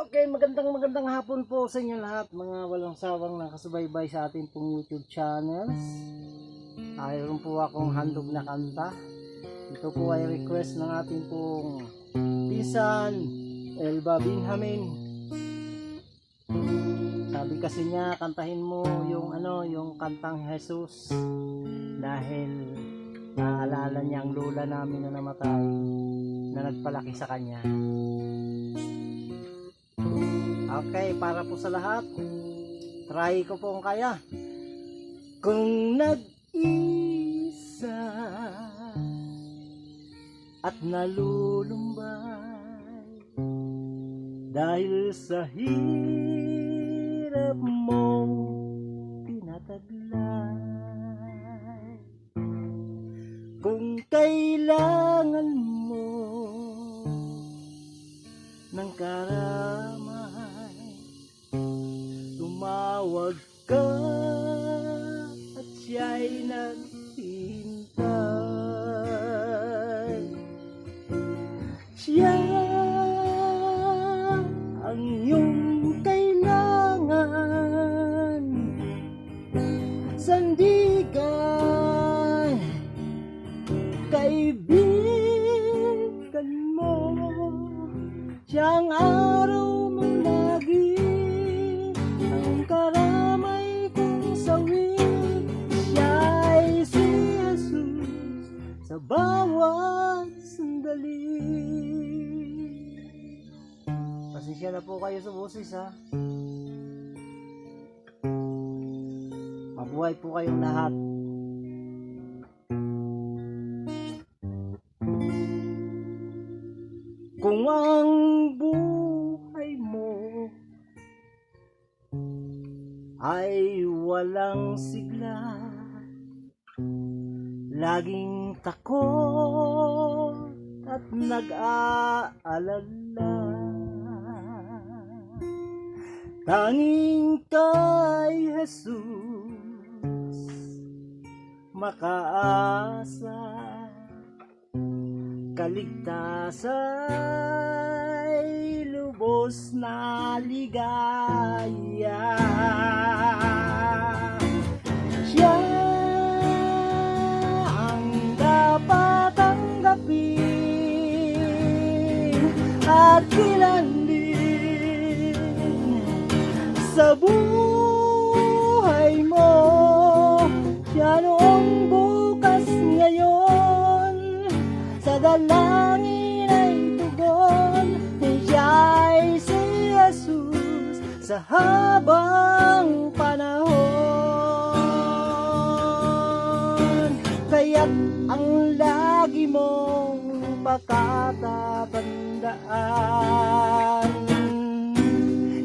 Okay, magandang hapon po sa inyo lahat, mga walang sawang nakasubaybay sa ating pong YouTube channels. Mayroon po akong handog na kanta. Ito po ay request ng ating pong pinsan Elba Binhamin. Sabi kasi niya, kantahin mo yung kantang Jesus, dahil naalala niya ang lola namin na namatay, na nagpalaki sa kanya. Okay, para po sa lahat, try ko po kung kaya. Kung nag-isa at nalulumbay dahil sa hirap mong tinataglay, kung kailangan mo ng karamay, tumawag ka at siya'y naghihintay. Siya ang iyong kailangan, sandigan, kaibigan mo. Siyang araw mong lagi, ang karamay kong sawin. Siya'y si Jesus sa bawat sandali. Pasensya na po kayo sa boses, ha. Mabuhay po kayong lahat. Kung ang buhay mo ay walang sigla, laging takot at nag-aalala, tanging kay Jesus makaasa, kaligtasa'y lubos na ligaya. Siya ang dapat tanggapin at kilanlin sa buhay mo. Siya noong, bukas, ngayon, sa dalangin ay tugon. Siya'y si Jesus sa habang panahon. Kaya't ang lagi mong pagkatatandaan,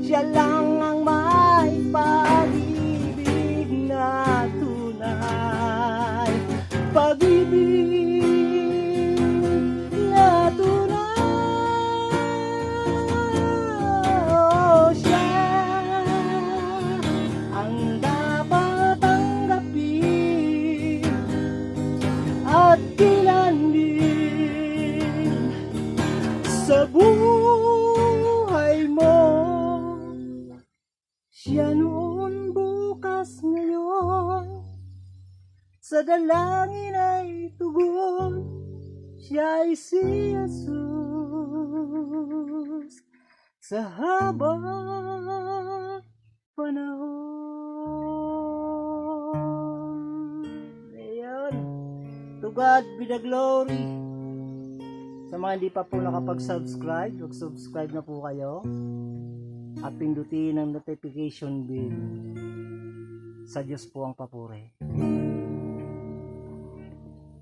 siya lang ang may pag-ibig na tunay, pag-ibig na tunay. Siya ang dapat tanggapin at kilanlin sa buhay mo. Siya noon, bukas, ngayon, sa dalangin ay tugon. Siya'y si Jesus sa habang panahon. Ayan. To God be the glory. Sa mga hindi pa po nakapag-subscribe, mag-subscribe na po kayo at pindutin ang notification bell. Sa Diyos po ang papuri.